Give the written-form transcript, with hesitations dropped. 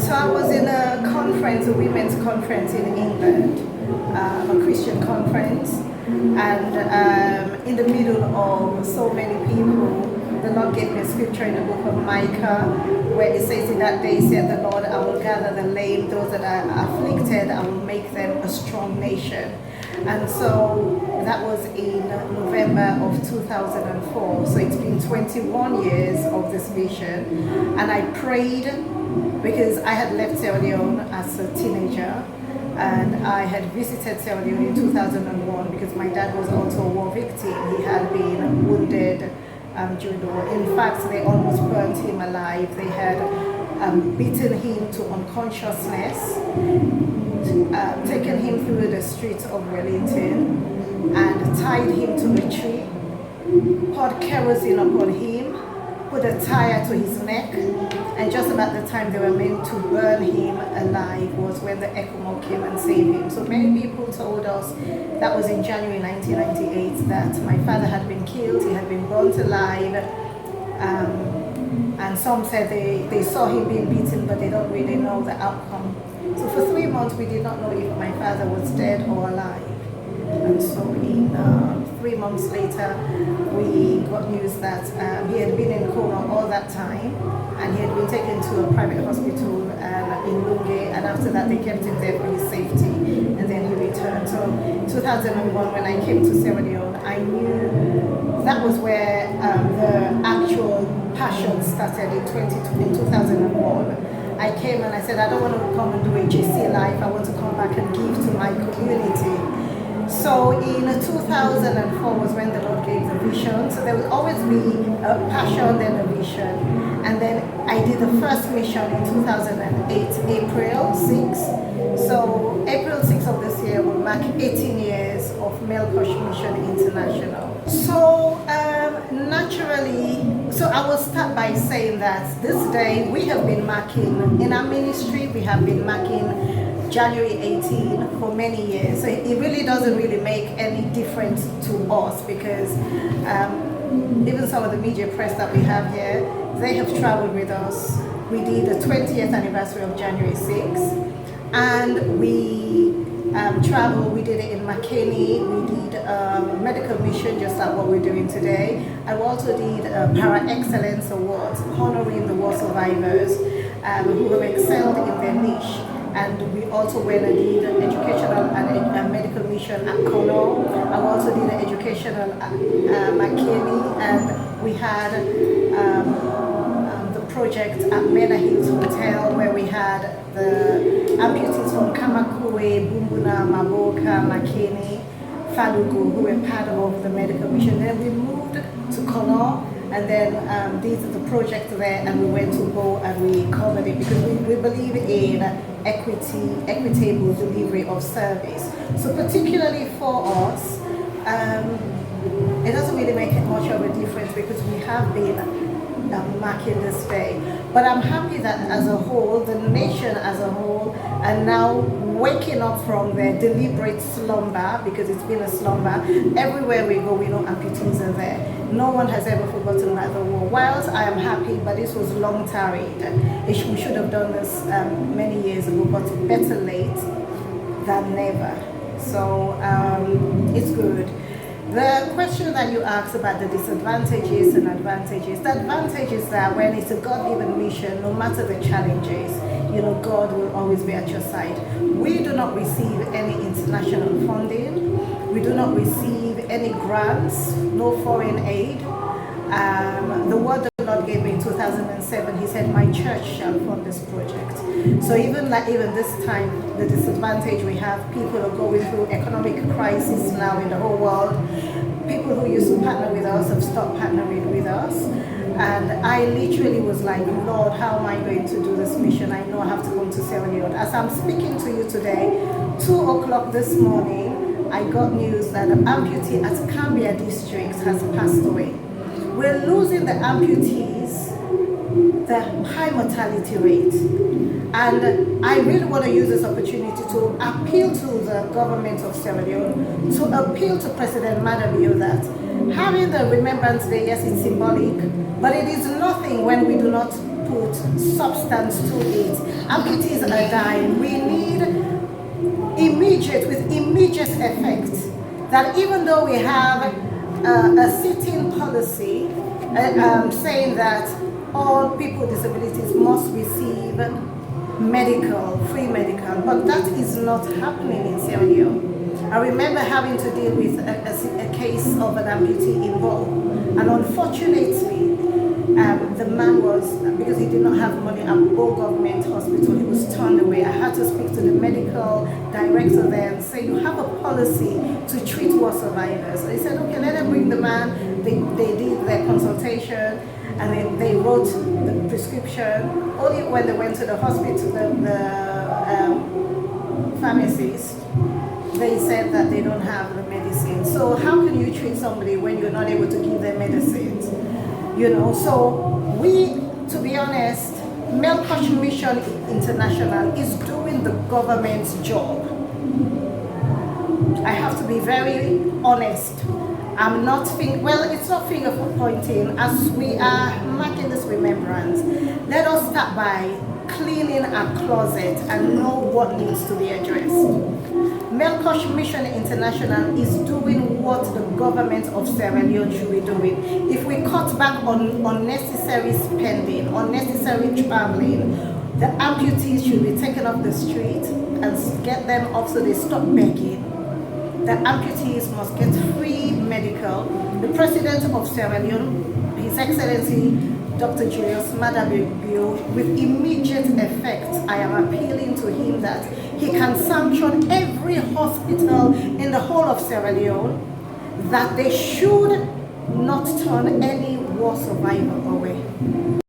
So I was in a conference, a women's conference in England, a Christian conference, and in the middle of so many people, the Lord gave me a scripture in the book of Micah, where it says, in that day, said the Lord, I will gather the lame, those that are afflicted, I will make them a strong nation. And so that was in November of 2004. So it's been 21 years of this vision. And I prayed because I had left Sierra Leone as a teenager. And I had visited Sierra Leone in 2001 because my dad was also a war victim. He had been wounded during the war. In fact, they almost burnt him alive. They had beaten him to unconsciousness, taken him through the streets of Wellington, and tied him to a tree, poured kerosene upon him, put a tire to his neck, and just about the time they were meant to burn him alive was when the ECMO came and saved him. So many people told us, that was in January 1998, that my father had been killed, he had been burnt alive, and some said they saw him being beaten, but they don't really know the outcome. So for 3 months we did not know if my father was dead or alive. And so in 3 months later, we got news that he had been in coma all that time, and he had been taken to a private hospital in Lunge, and after that they kept him there for his safety, and then he returned. So 2001, when I came to Sierra Leone, I knew that was where the actual passion started in 2001. I came and I said, I don't want to come and do a JC life, I want to come back and give to my community. So in 2004 was when the Lord gave the vision. So there would always be a passion, then a vision. And then I did the first mission in 2008, April 6. So April 6 of this year will mark 18 years of Melqosh Mission International. So naturally, so I will start by saying that this day we have been marking, in our ministry, we have been marking January 18 for many years. So it really doesn't really make any difference to us, because even some of the media press that we have here, they have traveled with us. We did the 20th anniversary of January 6, and we traveled. We did it in McKinney. We did medical mission, just like what we're doing today. I also did Para Excellence Awards, honoring the war survivors who have excelled in their niche. And we also went and did an educational and medical mission at Kono. I also did an educational at McKinney, and we had the project at Mena Hills Hotel, where we had the amputees from Kamakue, Bumbuna, Maboka, McKinney, Falugu, who were part of the medical mission. Then we moved to Kono, and then these are the projects there, and we went to go and we covered it, because we believe in equitable delivery of service. So particularly for us, it doesn't really make much of a difference, because we have been marking this day. But I'm happy that as a whole, the nation as a whole, are now waking up from their deliberate slumber, because it's been a slumber. Everywhere we go, we know amputees are there. No one has ever forgotten about the war. Whilst I am happy, but this was long tarried. We should have done this many years ago, but better late than never. So it's good. The question that you asked about the disadvantages and advantages, the advantage is that when it's a God-given mission, no matter the challenges, God will always be at your side. We do not receive any international funding. We do not receive any grants, no foreign aid. The word the Lord gave me in 2007, He said, my church shall fund this project. So even this time, the disadvantage we have, people are going through economic crisis now in the whole world. People who used to partner with us have stopped partnering with us. And I literally was like, Lord, how am I going to do this mission? I know I have to come to Sierra Leone. As I'm speaking to you today, 2 o'clock this morning, I got news that an amputee at Cambia district has passed away. We're losing the amputees, the high mortality rate. And I really want to use this opportunity to appeal to the government of Sierra Leone, to appeal to President Madabio that having the Remembrance Day, yes, it's symbolic, but it is nothing when we do not put substance to it. Amputees are dying. We need with immediate effect, that even though we have a sitting policy saying that all people with disabilities must receive free medical, but that is not happening in Sierra Leone. I remember having to deal with a case of an amputee involved, and unfortunately, the man was, because he did not have money at Bo government hospital, he was turned away. I had to speak to the medical director there and say, you have a policy to treat war survivors. So he said, okay, let them bring the man. They did their consultation, and then they wrote the prescription. Only when they went to the hospital, the pharmacist, they said that they don't have the medicine. So how can you treat somebody when you're not able to give them medicines? You know, so we, to be honest, Melqosh Mission International is doing the government's job. I have to be very honest. I'm not it's not finger pointing. As we are marking this remembrance, let us start by cleaning our closet and know what needs to be addressed. Melqosh Mission International is doing what the government of Sierra Leone should be doing. If we cut back on unnecessary spending, unnecessary traveling, the amputees should be taken off the street and get them off so they stop begging. The amputees must get free medical. The President of Sierra Leone, His Excellency Dr. Julius Madabio, with immediate effect, I am appealing to him that he can sanction every hospital in the whole of Sierra Leone, that they should not turn any war survivor away.